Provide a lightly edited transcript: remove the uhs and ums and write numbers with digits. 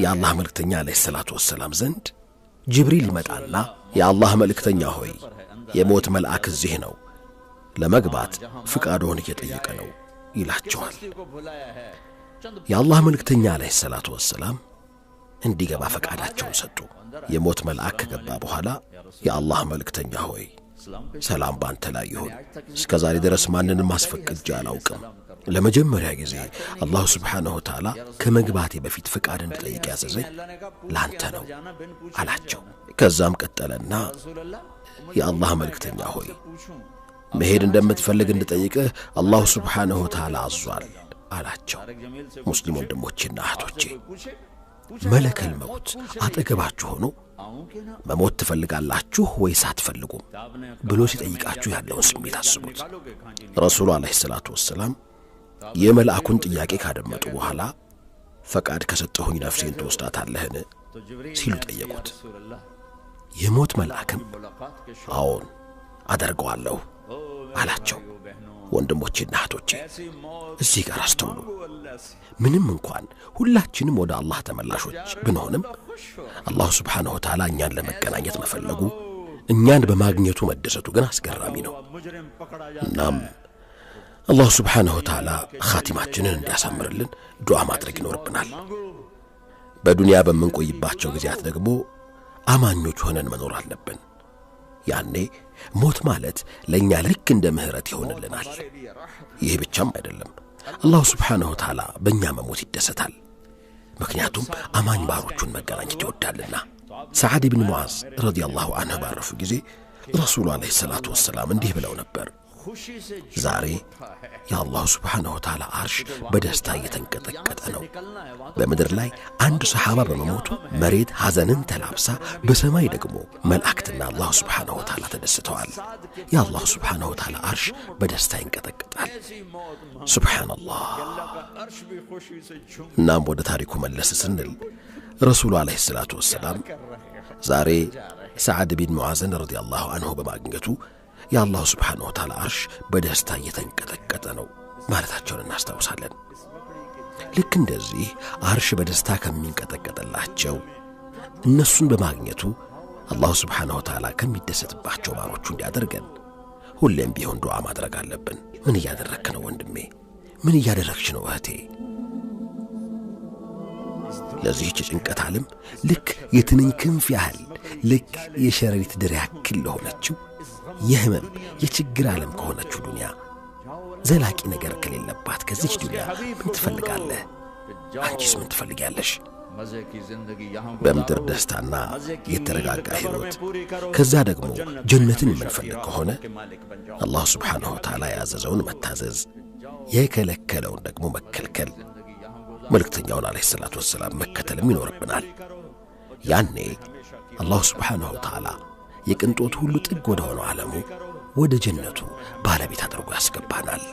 የአላህ መልእክተኛ አለይሂ ሰላቱ ወሰላም ዘንድ ጅብሪል ይመጣና የአላህ መልእክተኛ ሆይ የሞት መልአክ እዚህ ነው ለመግባት ፍቃዶን እየጠየቀ ነው ይላቸዋል። የአላህ መልእክተኛ አለይሂ ሰላቱ ወሰላም እንዲገባ ፈቃዳቸውን ሰጡ። የሞት መልአክ ከገባ በኋላ የአላህ መልእክተኛ ሆይ ሰላም ባንተ ላይ ይሁን፣ እስከዛሬ ድረስ ማንንም አስፈቅጄ አላውቅም። ለመጀመሪያ ጊዜ አላህ ሱብሓነሁ ወተዓላ ከመግባቴ በፊት ፍቃድ እንድጠይቅ ያዘዘኝ ላንተ ነው አላቸው። ከዛም ቀጠለና የአላህ መልእክተኛ ሆይ መሄድ እንደምትፈልግ እንድጠይቅህ አላህ ሱብሓነሁ ወተዓላ አዟል አላቸው። ሙስሊም ወንድሞቼና እህቶቼ መለከል መውት አጠገባችሁ ሆኖ መሞት ትፈልጋላችሁ ወይስ አትፈልጉም ብሎ ሲጠይቃችሁ ያለውን ስሜት አስቡት። ረሱሉ አለይሂ ሰላቱ ወሰላም የመልአኩን ጥያቄ ካደመጡ በኋላ ፈቃድ ከሰጠሁኝ ነፍሴን ትወስዳታለህን ሲሉ ጠየቁት። የሞት መልአክም አዎን አደርገዋለሁ አላቸው። ወንድሞቼና እህቶቼ እዚህ ጋር አስተውሉ። ምንም እንኳን ሁላችንም ወደ አላህ ተመላሾች ብንሆንም አላህ ሱብሓነሁ ወተዓላ እኛን ለመገናኘት መፈለጉ፣ እኛን በማግኘቱ መደሰቱ ግን አስገራሚ ነው። እናም አላህ ሱብሓነሁ ወተዓላ ኻቲማችንን እንዲያሳምርልን ዱዓ ማድረግ ይኖርብናል። በዱንያ በምንቆይባቸው ጊዜያት ደግሞ አማኞች ሆነን መኖር አለብን። ያኔ ሞት ማለት ለኛ ልክ እንደ ምህረት ይሆንልናል። ይህ ብቻም አይደለም፣ አላህ ሱብሓነሁ ወተዓላ በእኛ መሞት ይደሰታል። ምክንያቱም አማኝ ባሮቹን መገናኘት ይወዳልና። ሰዓድ ብን ሙዓዝ ረዲየላሁ ዐንሁ ባረፉ ጊዜ ረሱሉ አለይሂ ሰላቱ ወሰላም እንዲህ ብለው ነበር፣ ዛሬ የአላህ ሱብሓነሁ ወተዓላ አርሽ በደስታ እየተንቀጠቀጠ ነው። በምድር ላይ አንድ ሰሓባ በመሞቱ መሬት ሐዘንን ተላብሳ፣ በሰማይ ደግሞ መላእክትና አላህ ሱብሓነሁ ወተዓላ ተደስተዋል። የአላህ ሱብሓነሁ ወተዓላ አርሽ በደስታ ይንቀጠቀጣል። ሱብሓነላህ። እናም ወደ ታሪኩ መለስ ስንል ረሱሉ አለይሂ ሰላቱ ወሰላም ዛሬ ሰዓድ ቢን ሙዓዝን ረዲየላሁ ዐንሁ በማግኘቱ የአላህ ሱብሓነሁ ወተዓላ አርሽ በደስታ እየተንቀጠቀጠ ነው ማለታቸውን እናስታውሳለን። ልክ እንደዚህ አርሽ በደስታ ከሚንቀጠቀጥላቸው እነሱን በማግኘቱ አላህ ሱብሓነሁ ወተዓላ ከሚደሰትባቸው ባሮቹ እንዲያደርገን ሁሌም ቢሆን ዱዓ ማድረግ አለብን። ምን እያደረግክ ነው ወንድሜ? ምን እያደረግሽ ነው እህቴ? ለዚህች ጭንቀት ዓለም ልክ የትንኝ ክንፍ ያህል፣ ልክ የሸረሪት ድር ያክል ለሆነችው የህመም የችግር ዓለም ከሆነችው ዱንያ፣ ዘላቂ ነገር ከሌለባት ከዚች ዱንያ ምን ትፈልጋለህ? አንቺስ ምን ትፈልጊያለሽ? በምድር ደስታና የተረጋጋ ሕይወት፣ ከዛ ደግሞ ጀነትን የምንፈልግ ከሆነ አላህ ሱብሓነሁ ወተዓላ ያዘዘውን መታዘዝ፣ የከለከለውን ደግሞ መከልከል፣ መልእክተኛውን አለይሂ ሰላቱ ወሰላም መከተልም ይኖርብናል። ያኔ አላህ ሱብሓነሁ ወተዓላ የቅንጦት ሁሉ ጥግ ወደ ሆነው ዓለሙ ወደ ጀነቱ ባለቤት አድርጎ ያስገባናል።